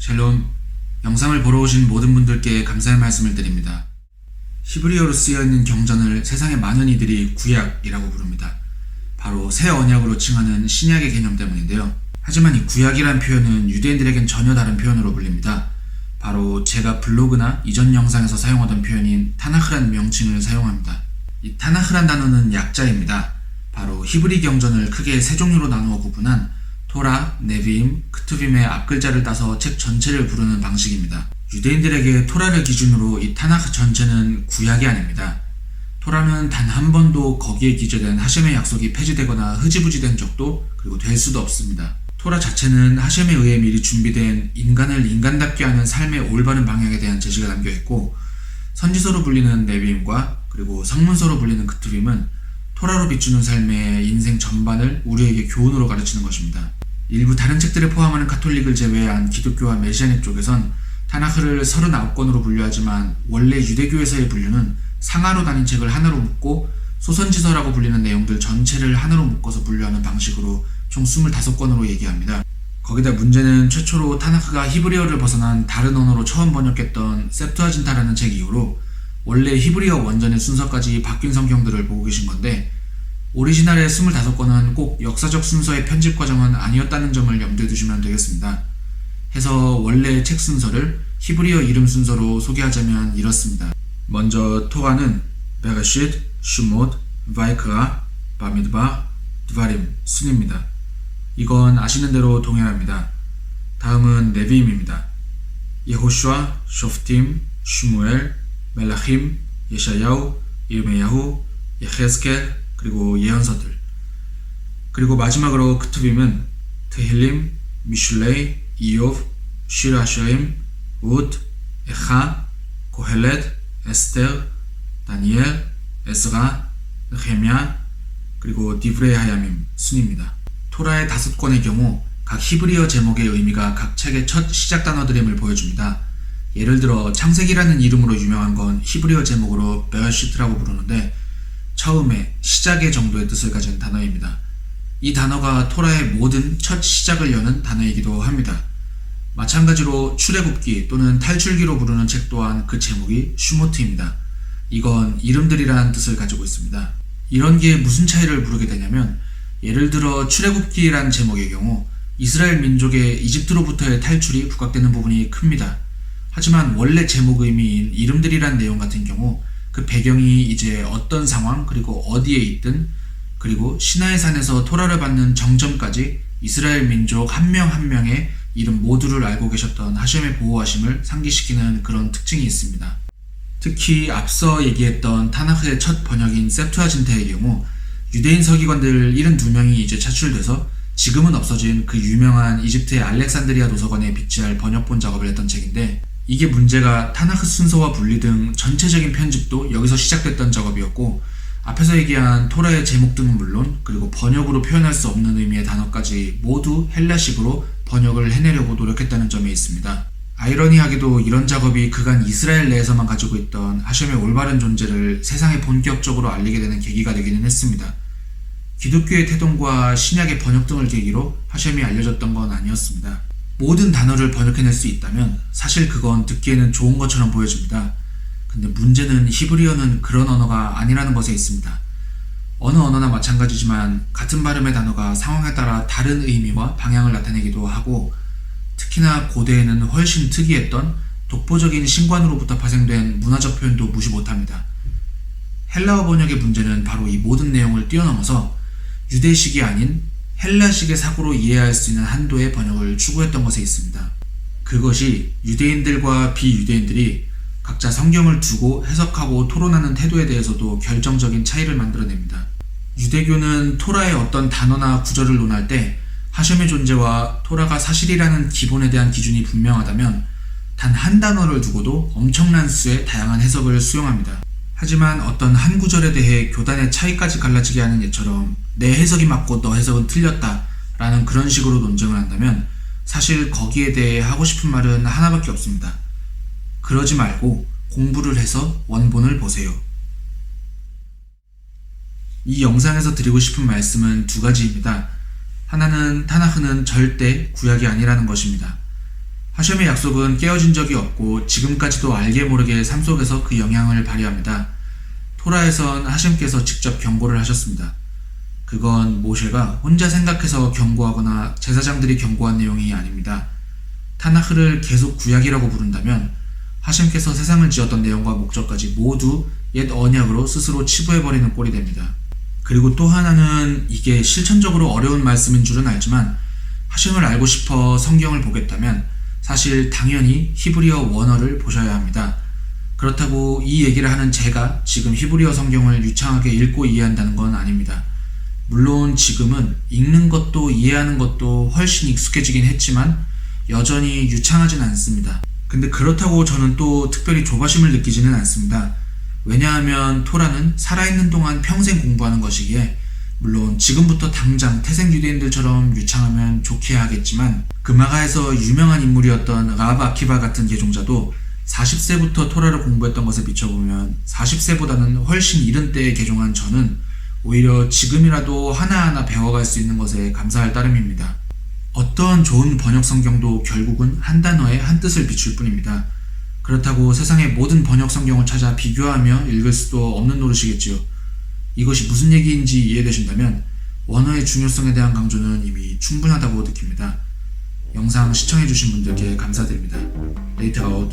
샬롬, 영상을 보러 오신 모든 분들께 감사의 말씀을 드립니다. 히브리어로 쓰여있는 경전을 세상의 많은 이들이 구약이라고 부릅니다. 바로 새 언약으로 칭하는 신약의 개념 때문인데요. 하지만 이 구약이란 표현은 유대인들에겐 전혀 다른 표현으로 불립니다. 바로 제가 블로그나 이전 영상에서 사용하던 표현인 타나흐란 명칭을 사용합니다. 이 타나흐란 단어는 약자입니다. 바로 히브리 경전을 크게 세 종류로 나누어 구분한 토라, 네비임, 크투빔의 앞글자를 따서 책 전체를 부르는 방식입니다. 유대인들에게 토라를 기준으로 이 타나흐 전체는 구약이 아닙니다. 토라는 단 한 번도 거기에 기재된 하셴의 약속이 폐지되거나 흐지부지된 적도 그리고 될 수도 없습니다. 토라 자체는 하셴에 의해 미리 준비된 인간을 인간답게 하는 삶의 올바른 방향에 대한 제시가 담겨있고, 선지서로 불리는 네비임과 그리고 성문서로 불리는 크투빔은 토라로 비추는 삶의 인생 전반을 우리에게 교훈으로 가르치는 것입니다. 일부 다른 책들을 포함하는 카톨릭을 제외한 기독교와 메시아닉 쪽에선 타나흐를 39권으로 분류하지만 원래 유대교에서의 분류는 상하로 나뉜 책을 하나로 묶고 소선지서라고 불리는 내용들 전체를 하나로 묶어서 분류하는 방식으로 총 25권으로 얘기합니다. 거기다 문제는 최초로 타나흐가 히브리어를 벗어난 다른 언어로 처음 번역했던 셉투아진타라는 책 이후로 원래 히브리어 원전의 순서까지 바뀐 성경들을 보고 계신 건데, 오리지널의 25권은 꼭 역사적 순서의 편집 과정은 아니었다는 점을 염두에 두시면 되겠습니다. 해서 원래 책 순서를 히브리어 이름 순서로 소개하자면 이렇습니다. 먼저 토라는 베레쉿, 슈못, 바이크라, 바미드바, 드바림 순입니다. 이건 아시는 대로 동일합니다. 다음은 네비임입니다. 예호슈아, 쇼프팀, 슈무엘, 멜라힘, 예샤야후, 이르메야후, 예헤스켈, 그리고 예언서들. 그리고 마지막으로 크투빔은 테힐림, 미슐레이, 이욤, 시라샤임, 룻, 에하, 고헬렛, 에스테르, 다니엘, 에스라, 느헤미야, 그리고 디브레이 하야밈 순입니다. 토라의 5권의 경우 각 히브리어 제목의 의미가 각 책의 첫 시작 단어들임을 보여줍니다. 예를 들어 창세기라는 이름으로 유명한 건 히브리어 제목으로 베레시트라고 부르는데, 처음에, 시작의 정도의 뜻을 가진 단어입니다. 이 단어가 토라의 모든 첫 시작을 여는 단어이기도 합니다. 마찬가지로 출애굽기 또는 탈출기로 부르는 책 또한 그 제목이 슈모트입니다. 이건 이름들이라는 뜻을 가지고 있습니다. 이런 게 무슨 차이를 부르게 되냐면, 예를 들어 출애굽기라는 제목의 경우 이스라엘 민족의 이집트로부터의 탈출이 부각되는 부분이 큽니다. 하지만 원래 제목 의미인 이름들이란 내용 같은 경우 그 배경이 이제 어떤 상황 그리고 어디에 있든, 그리고 시나이 산에서 토라를 받는 정점까지 이스라엘 민족 한 명 한 명의 이름 모두를 알고 계셨던 하셴의 보호하심을 상기시키는 그런 특징이 있습니다. 특히 앞서 얘기했던 타나흐의 첫 번역인 셉투아진타의 경우 유대인 서기관들 72명이 이제 차출돼서 지금은 없어진 그 유명한 이집트의 알렉산드리아 도서관에 비치할 번역본 작업을 했던 책인데, 이게 문제가 타나흐 순서와 분리 등 전체적인 편집도 여기서 시작됐던 작업이었고, 앞에서 얘기한 토라의 제목 등은 물론 그리고 번역으로 표현할 수 없는 의미의 단어까지 모두 헬라식으로 번역을 해내려고 노력했다는 점에 있습니다. 아이러니하게도 이런 작업이 그간 이스라엘 내에서만 가지고 있던 하셴의 올바른 존재를 세상에 본격적으로 알리게 되는 계기가 되기는 했습니다. 기독교의 태동과 신약의 번역 등을 계기로 하셴이 알려졌던 건 아니었습니다. 모든 단어를 번역해낼 수 있다면 사실 그건 듣기에는 좋은 것처럼 보여집니다. 근데 문제는 히브리어는 그런 언어가 아니라는 것에 있습니다. 어느 언어나 마찬가지지만 같은 발음의 단어가 상황에 따라 다른 의미와 방향을 나타내기도 하고, 특히나 고대에는 훨씬 특이했던 독보적인 신관으로부터 파생된 문화적 표현도 무시 못합니다. 헬라어 번역의 문제는 바로 이 모든 내용을 뛰어넘어서 유대식이 아닌 헬라식의 사고로 이해할 수 있는 한도의 번역을 추구했던 것에 있습니다. 그것이 유대인들과 비유대인들이 각자 성경을 두고 해석하고 토론하는 태도에 대해서도 결정적인 차이를 만들어냅니다. 유대교는 토라의 어떤 단어나 구절을 논할 때 하셴의 존재와 토라가 사실이라는 기본에 대한 기준이 분명하다면 단 한 단어를 두고도 엄청난 수의 다양한 해석을 수용합니다. 하지만 어떤 한 구절에 대해 교단의 차이까지 갈라지게 하는 예처럼 내 해석이 맞고 너 해석은 틀렸다 라는 그런 식으로 논쟁을 한다면 사실 거기에 대해 하고 싶은 말은 하나밖에 없습니다. 그러지 말고 공부를 해서 원본을 보세요. 이 영상에서 드리고 싶은 말씀은 2가지입니다. 하나는 타나흐는 절대 구약이 아니라는 것입니다. 하셴의 약속은 깨어진 적이 없고 지금까지도 알게 모르게 삶 속에서 그 영향을 발휘합니다. 토라에선 하셴께서 직접 경고를 하셨습니다. 그건 모셰가 혼자 생각해서 경고하거나 제사장들이 경고한 내용이 아닙니다. 타나흐를 계속 구약이라고 부른다면 하셴께서 세상을 지었던 내용과 목적까지 모두 옛 언약으로 스스로 치부해버리는 꼴이 됩니다. 그리고 또 하나는 이게 실천적으로 어려운 말씀인 줄은 알지만 하셴을 알고 싶어 성경을 보겠다면 사실 당연히 히브리어 원어를 보셔야 합니다. 그렇다고 이 얘기를 하는 제가 지금 히브리어 성경을 유창하게 읽고 이해한다는 건 아닙니다. 물론 지금은 읽는 것도 이해하는 것도 훨씬 익숙해지긴 했지만 여전히 유창하진 않습니다. 근데 그렇다고 저는 또 특별히 조바심을 느끼지는 않습니다. 왜냐하면 토라는 살아있는 동안 평생 공부하는 것이기에 물론 지금부터 당장 태생 유대인들처럼 유창하면 좋게 하겠지만 금아가에서 유명한 인물이었던 라합 아키바 같은 개종자도 40세부터 토라를 공부했던 것에 비춰보면 40세보다는 훨씬 이른 때에 개종한 저는 오히려 지금이라도 하나하나 배워갈 수 있는 것에 감사할 따름입니다. 어떤 좋은 번역 성경도 결국은 한 단어에 한 뜻을 비출 뿐입니다. 그렇다고 세상의 모든 번역 성경을 찾아 비교하며 읽을 수도 없는 노릇이겠지요. 이것이 무슨 얘기인지 이해되신다면 원어의 중요성에 대한 강조는 이미 충분하다고 느낍니다. 영상 시청해주신 분들께 감사드립니다. 레이트 아웃.